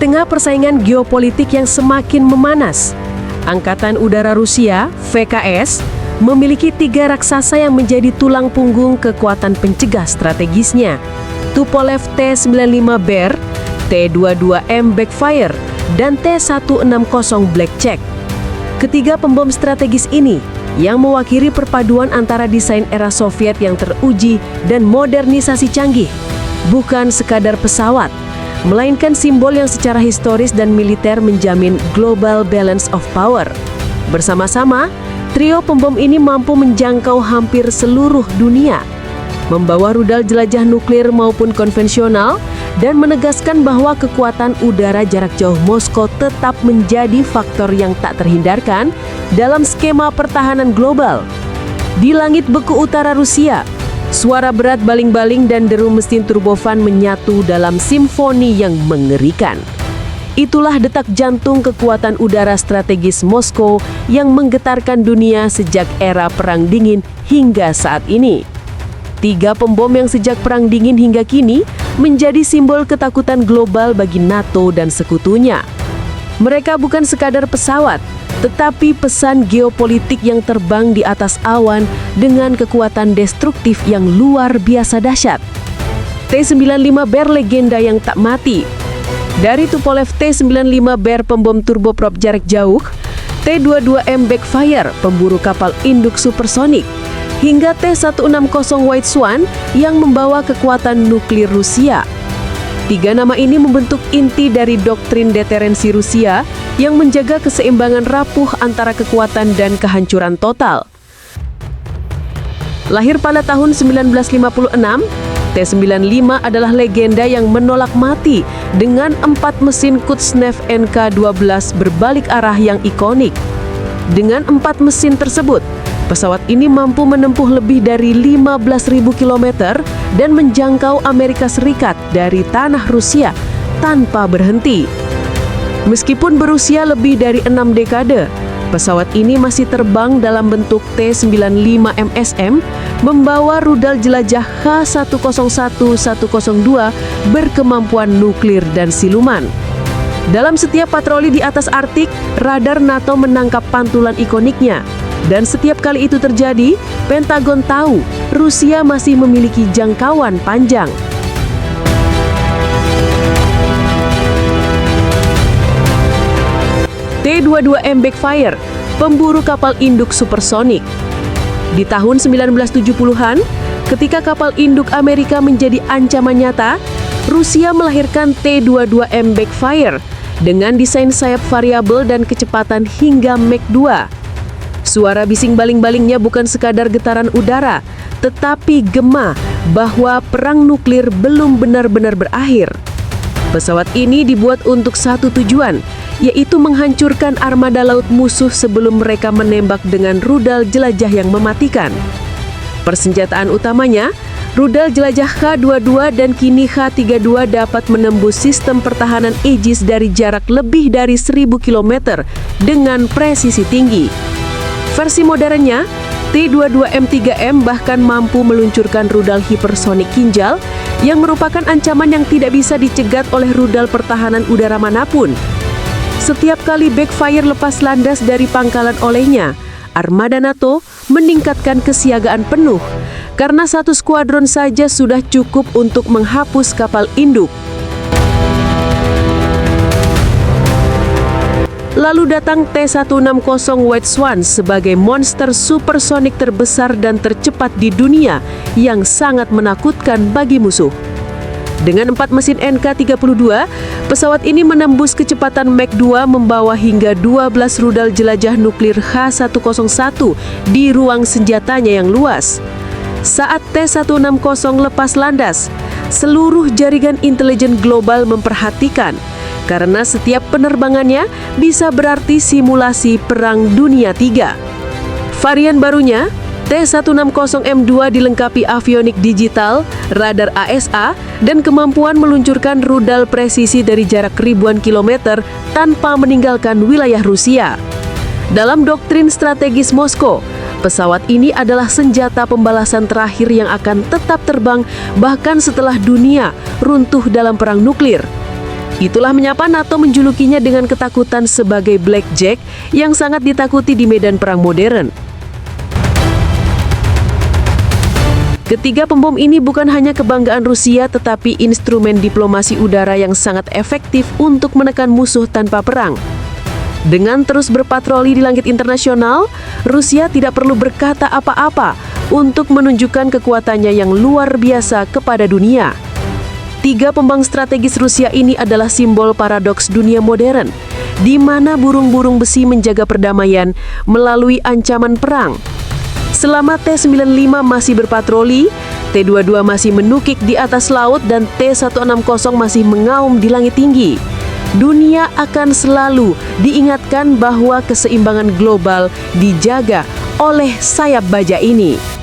tengah persaingan geopolitik yang semakin memanas, Angkatan Udara Rusia, VKS, memiliki 3 raksasa yang menjadi tulang punggung kekuatan pencegah strategisnya. Tupolev T-95 Bear, T-22M Backfire, dan T-160 Blackjack. Ketiga pembom strategis ini yang mewakili perpaduan antara desain era Soviet yang teruji dan modernisasi canggih, bukan sekadar pesawat, melainkan simbol yang secara historis dan militer menjamin global balance of power. Bersama-sama, trio pembom ini mampu menjangkau hampir seluruh dunia, membawa rudal jelajah nuklir maupun konvensional, dan menegaskan bahwa kekuatan udara jarak jauh Moskow tetap menjadi faktor yang tak terhindarkan dalam skema pertahanan global. Di langit beku utara Rusia, suara berat baling-baling dan deru mesin turbofan menyatu dalam simfoni yang mengerikan. Itulah detak jantung kekuatan udara strategis Moskow yang menggetarkan dunia sejak era Perang Dingin hingga saat ini. 3 pembom yang sejak Perang Dingin hingga kini menjadi simbol ketakutan global bagi NATO dan sekutunya. Mereka bukan sekadar pesawat, tetapi pesan geopolitik yang terbang di atas awan dengan kekuatan destruktif yang luar biasa dahsyat. T-95 Bear legenda yang tak mati. Dari Tupolev T-95 Bear pembom turboprop jarak jauh, T-22M Backfire pemburu kapal induk supersonik, hingga T-160 White Swan yang membawa kekuatan nuklir Rusia. 3 nama ini membentuk inti dari doktrin deterensi Rusia yang menjaga keseimbangan rapuh antara kekuatan dan kehancuran total. Lahir pada tahun 1956, T-95 adalah legenda yang menolak mati dengan 4 mesin Kuznets NK-12 berbalik arah yang ikonik. Dengan 4 mesin tersebut, pesawat ini mampu menempuh lebih dari 15.000 km dan menjangkau Amerika Serikat dari tanah Rusia tanpa berhenti. Meskipun berusia lebih dari 6 dekade, pesawat ini masih terbang dalam bentuk T-95 MSM, membawa rudal jelajah H-101-102 berkemampuan nuklir dan siluman. Dalam setiap patroli di atas Arktik, radar NATO menangkap pantulan ikoniknya. Dan setiap kali itu terjadi, Pentagon tahu Rusia masih memiliki jangkauan panjang. T-22M Backfire, pemburu kapal induk supersonik. Di tahun 1970-an, ketika kapal induk Amerika menjadi ancaman nyata, Rusia melahirkan T-22M Backfire dengan desain sayap variabel dan kecepatan hingga Mach 2. Suara bising baling-balingnya bukan sekadar getaran udara, tetapi gema bahwa perang nuklir belum benar-benar berakhir. Pesawat ini dibuat untuk satu tujuan, yaitu menghancurkan armada laut musuh sebelum mereka menembak dengan rudal jelajah yang mematikan. Persenjataan utamanya, rudal jelajah K-22 dan kini H-32 dapat menembus sistem pertahanan Aegis dari jarak lebih dari 1.000 km dengan presisi tinggi. Versi modernnya, T-22M3M bahkan mampu meluncurkan rudal hipersonik Kinjal yang merupakan ancaman yang tidak bisa dicegat oleh rudal pertahanan udara manapun. Setiap kali Backfire lepas landas dari pangkalan olehnya, armada NATO meningkatkan kesiagaan penuh karena satu skuadron saja sudah cukup untuk menghapus kapal induk. Lalu datang T-160 White Swan sebagai monster supersonik terbesar dan tercepat di dunia yang sangat menakutkan bagi musuh. Dengan 4 mesin NK-32, pesawat ini menembus kecepatan Mach 2 membawa hingga 12 rudal jelajah nuklir H-101 di ruang senjatanya yang luas. Saat T-160 lepas landas, seluruh jaringan intelijen global memperhatikan karena setiap penerbangannya bisa berarti simulasi Perang Dunia III. Varian barunya, T-160M2 dilengkapi avionik digital, radar ASA, dan kemampuan meluncurkan rudal presisi dari jarak ribuan kilometer tanpa meninggalkan wilayah Rusia. Dalam doktrin strategis Moskow, pesawat ini adalah senjata pembalasan terakhir yang akan tetap terbang bahkan setelah dunia runtuh dalam perang nuklir. Itulah mengapa NATO menjulukinya dengan ketakutan sebagai Blackjack yang sangat ditakuti di medan perang modern. Ketiga pembom ini bukan hanya kebanggaan Rusia, tetapi instrumen diplomasi udara yang sangat efektif untuk menekan musuh tanpa perang. Dengan terus berpatroli di langit internasional, Rusia tidak perlu berkata apa-apa untuk menunjukkan kekuatannya yang luar biasa kepada dunia. Tiga pembang strategis Rusia ini adalah simbol paradoks dunia modern, di mana burung-burung besi menjaga perdamaian melalui ancaman perang. Selama T-95 masih berpatroli, T-22 masih menukik di atas laut dan T-160 masih mengaum di langit tinggi. Dunia akan selalu diingatkan bahwa keseimbangan global dijaga oleh sayap baja ini.